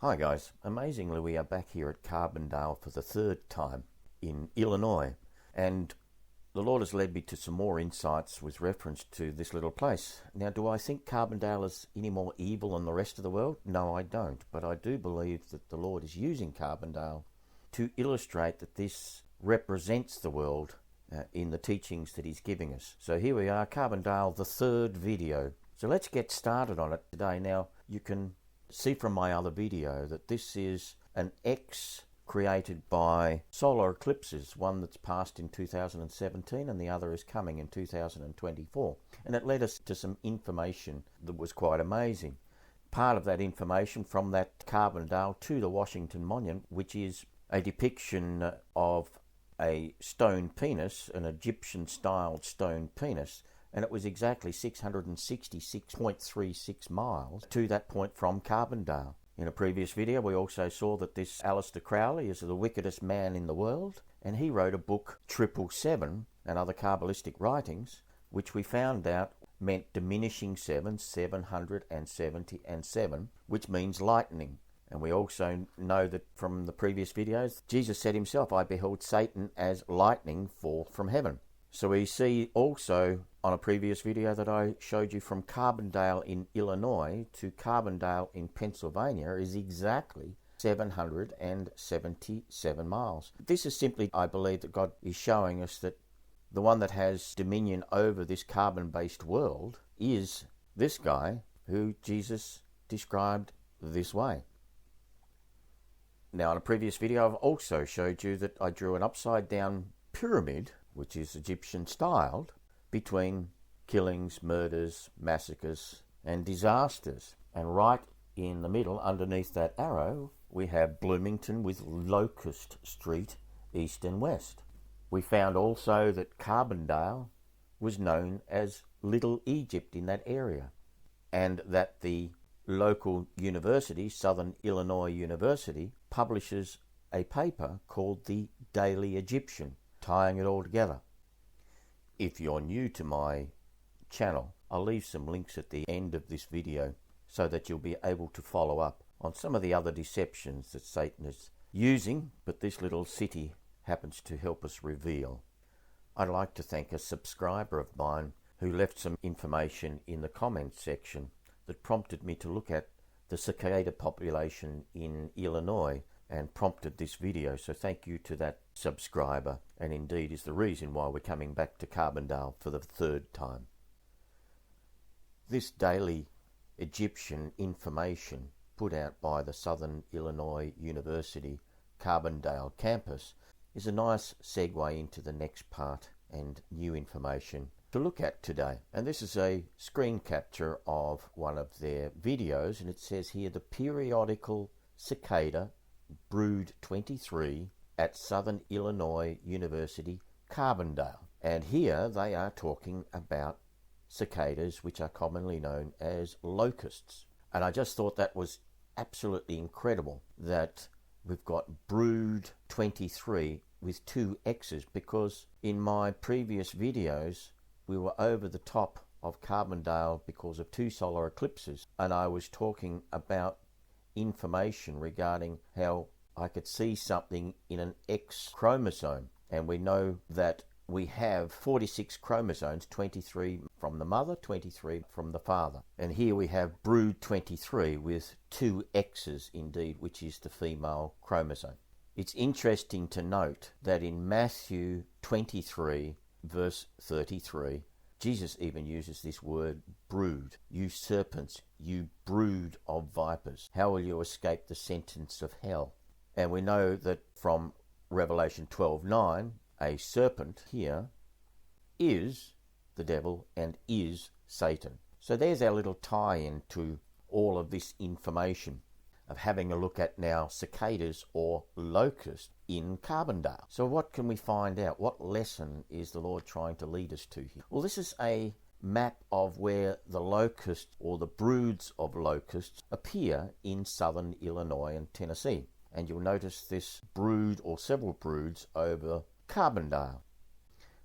Hi guys, amazingly we are back here at Carbondale for the third time in Illinois, and the Lord has led me to some more insights with reference to this little place. Now, do I think Carbondale is any more evil than the rest of the world? No, I don't, but I do believe that the Lord is using Carbondale to illustrate that this represents the world in the teachings that He's giving us. So here we are, Carbondale, the third video. So let's get started on it today. Now, you can see from my other video that this is an X created by solar eclipses, one that's passed in 2017 and the other is coming in 2024. And it led us to some information that was quite amazing. Part of that information from that Carbondale to the Washington Monument, which is a depiction of a stone penis, an Egyptian-styled stone penis, and it was exactly 666.36 miles to that point from Carbondale. In a previous video, we also saw that this Aleister Crowley is the wickedest man in the world, and he wrote a book, 777, and other Kabbalistic writings, which we found out meant diminishing 7, 770, and 7, which means lightning. And we also know that from the previous videos, Jesus said himself, I beheld Satan as lightning fall from heaven. So we see also on a previous video that I showed you from Carbondale in Illinois to Carbondale in Pennsylvania is exactly 777 miles. This is simply, I believe, that God is showing us that the one that has dominion over this carbon-based world is this guy who Jesus described this way. Now, in a previous video, I've also showed you that I drew an upside-down pyramid, which is Egyptian-styled, between killings, murders, massacres, and disasters. And right in the middle, underneath that arrow, we have Bloomington with Locust Street, east and west. We found also that Carbondale was known as Little Egypt in that area, and that the local university, Southern Illinois University, publishes a paper called the Daily Egyptian, tying it all together. If you're new to my channel, I'll leave some links at the end of this video so that you'll be able to follow up on some of the other deceptions that Satan is using, but this little city happens to help us reveal. I'd like to thank a subscriber of mine who left some information in the comments section that prompted me to look at the cicada population in Illinois and prompted this video. So thank you to that subscriber, and indeed is the reason why we're coming back to Carbondale for the third time. This daily Egyptian information put out by the Southern Illinois University Carbondale campus is a nice segue into the next part and new information to look at today. And this is a screen capture of one of their videos, and it says here, the periodical cicada Brood 23 at Southern Illinois University Carbondale. And here they are talking about cicadas, which are commonly known as locusts. And I just thought that was absolutely incredible that we've got Brood 23 with 2 X's, because in my previous videos we were over the top of Carbondale because of 2 solar eclipses, and I was talking about information regarding how I could see something in an X chromosome, and we know that we have 46 chromosomes, 23 from the mother, 23 from the father. And here we have Brood 23 with 2 X's indeed, which is the female chromosome. It's interesting to note that in Matthew 23 verse 33, Jesus even uses this word brood. You serpents, you brood of vipers, how will you escape the sentence of hell? And we know that from Revelation 12:9, a serpent here is the devil and is Satan. So there's our little tie-in to all of this information of having a look at now cicadas or locusts in Carbondale. So what can we find out? What lesson is the Lord trying to lead us to here? Well, this is a map of where the locusts or the broods of locusts appear in southern Illinois and Tennessee. And you'll notice this brood or several broods over Carbondale.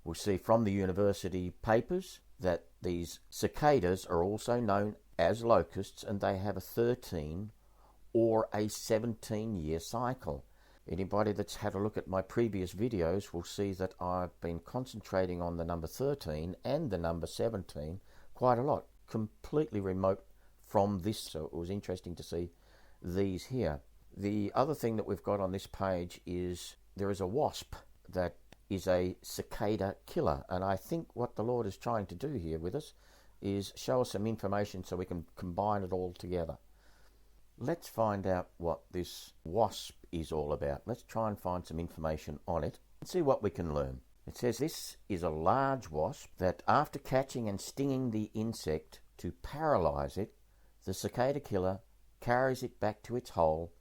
We'll see from the university papers that these cicadas are also known as locusts, and they have a 13 or a 17-year cycle. Anybody that's had a look at my previous videos will see that I've been concentrating on the number 13 and the number 17 quite a lot, completely remote from this, so it was interesting to see these here. The other thing that we've got on this page is there is a wasp that is a cicada killer, and I think what the Lord is trying to do here with us is show us some information so we can combine it all together. Let's find out what this wasp is all about. Let's try and find some information on it and see what we can learn. It says this is a large wasp that after catching and stinging the insect to paralyze it, the cicada killer carries it back to its hole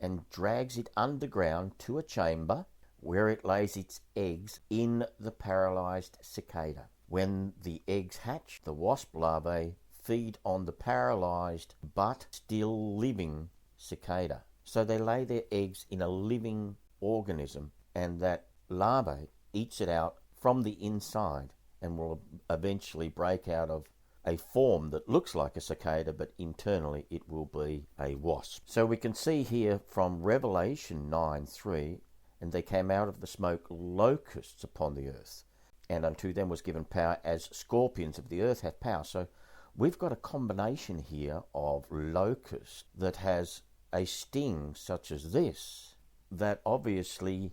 and drags it underground to a chamber where it lays its eggs in the paralyzed cicada. When the eggs hatch, the wasp larvae feed on the paralyzed but still living cicada. So they lay their eggs in a living organism, and that larvae eats it out from the inside and will eventually break out of a form that looks like a cicada, but internally it will be a wasp. So we can see here from Revelation 9:3, and they came out of the smoke locusts upon the earth, and unto them was given power as scorpions of the earth hath power. So we've got a combination here of locust that has a sting such as this that obviously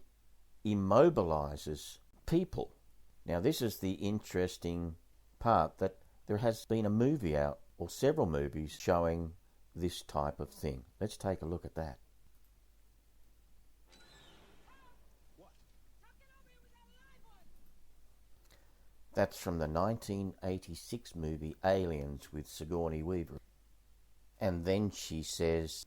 immobilizes people. Now this is the interesting part, that there has been a movie out, or several movies, showing this type of thing. Let's take a look at that. That's from the 1986 movie Aliens with Sigourney Weaver. And then she says,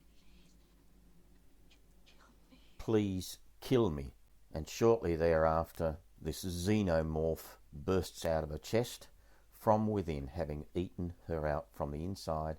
"Please kill me." And shortly thereafter, this xenomorph bursts out of her chest from within, having eaten her out from the inside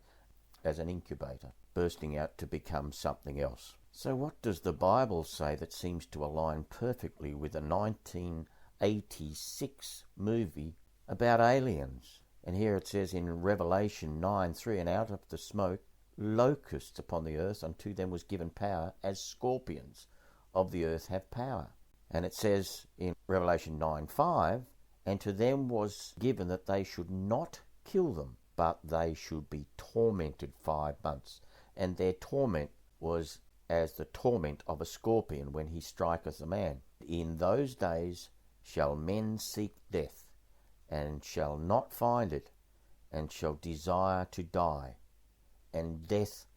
as an incubator, bursting out to become something else. So what does the Bible say that seems to align perfectly with a 1986 movie about aliens? And here it says in Revelation 9:3, and out of the smoke locusts upon the earth, unto them was given power as scorpions of the earth have power. And it says in Revelation 9:5, and to them was given that they should not kill them, but they should be tormented 5 months. And their torment was as the torment of a scorpion when he striketh a man. In those days shall men seek death, and shall not find it, and shall desire to die, and death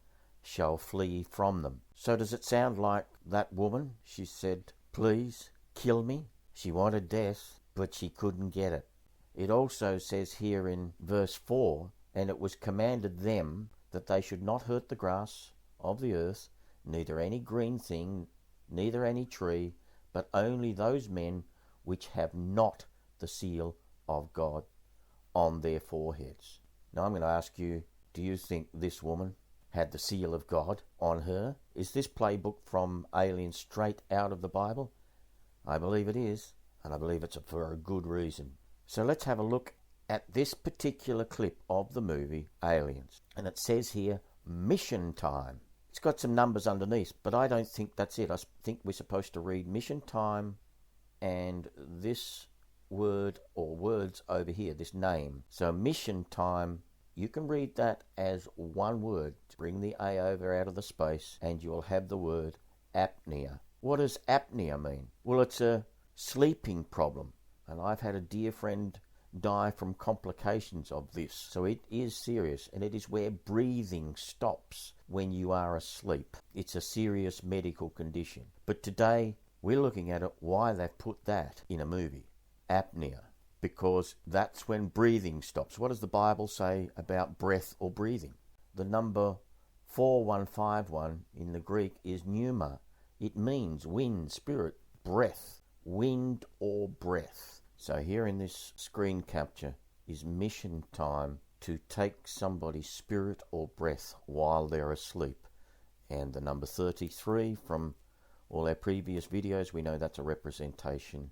shall flee from them. So does it sound like that woman? She said, "Please kill me." She wanted death, but she couldn't get it. It also says here in verse 4, and it was commanded them that they should not hurt the grass of the earth, neither any green thing, neither any tree, but only those men which have not the seal of God on their foreheads. Now I'm going to ask you, do you think this woman had the seal of God on her? Is this playbook from Aliens straight out of the Bible? I believe it is, and I believe it's for a good reason. So let's have a look at this particular clip of the movie Aliens. And it says here, mission time. It's got some numbers underneath, but I don't think that's it. I think we're supposed to read mission time and this word or words over here, this name. So mission time, you can read that as one word. Bring the A over out of the space and you'll have the word apnea. What does apnea mean? Well, it's a sleeping problem, and I've had a dear friend die from complications of this. So it is serious, and it is where breathing stops when you are asleep. It's a serious medical condition. But today we're looking at it, why they've put that in a movie. Apnea, because that's when breathing stops. What does the Bible say about breath or breathing? The number 4151 in the Greek is pneuma. It means wind, spirit, breath, wind or breath. So here in this screen capture is mission time, to take somebody's spirit or breath while they're asleep. And the number 33 from all our previous videos, we know that's a representation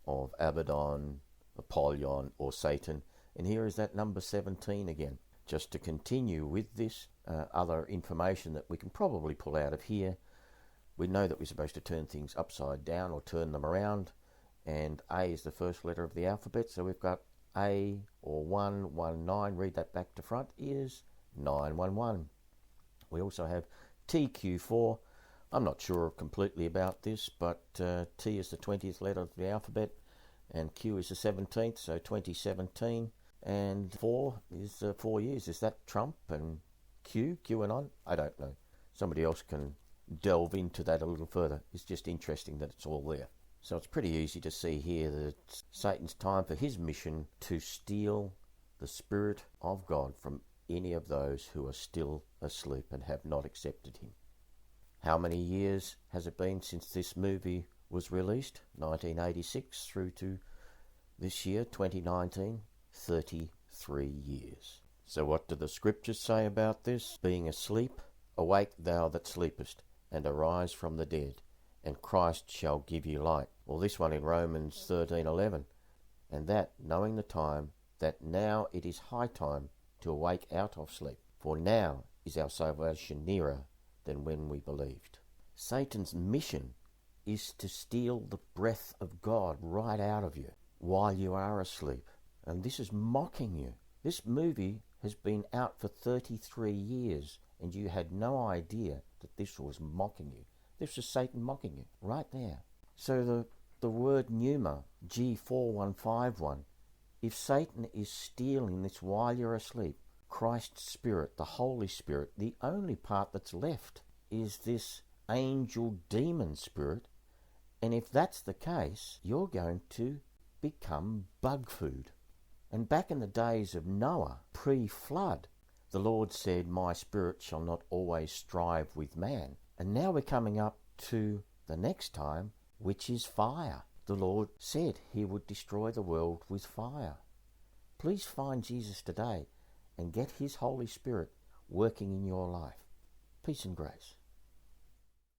of Abaddon, Apollyon or Satan. And here is that number 17 again. Just to continue with this, other information that we can probably pull out of here. We know that we're supposed to turn things upside down or turn them around, and A is the first letter of the alphabet, so we've got A or 119, read that back to front, is 911. We also have TQ4. I'm not sure completely about this, but T is the 20th letter of the alphabet, and Q is the 17th, so 2017. And 4 is 4 years. Is that Trump and QAnon? I don't know. Somebody else can delve into that a little further. It's just interesting that it's all there. So it's pretty easy to see here that it's Satan's time for his mission to steal the Spirit of God from any of those who are still asleep and have not accepted him. How many years has it been since this movie was released? 1986 through to this year, 2019, 33 years. So what do the scriptures say about this? Being asleep, awake thou that sleepest, and arise from the dead, and Christ shall give you light. Well, this one in Romans 13:11. And that, knowing the time, that now it is high time to awake out of sleep. For now is our salvation nearer than when we believed. Satan's mission is to steal the breath of God right out of you while you are asleep. And this is mocking you. This movie has been out for 33 years, and you had no idea that this was mocking you. This was Satan mocking you, right there. So the word pneuma, G4151, if Satan is stealing this while you're asleep, Christ's Spirit, the Holy Spirit, the only part that's left is this angel demon spirit. And if that's the case, you're going to become bug food. And back in the days of Noah, pre-flood, the Lord said, my spirit shall not always strive with man. And now we're coming up to the next time, which is fire. The Lord said he would destroy the world with fire. Please find Jesus today and get his Holy Spirit working in your life. Peace and grace.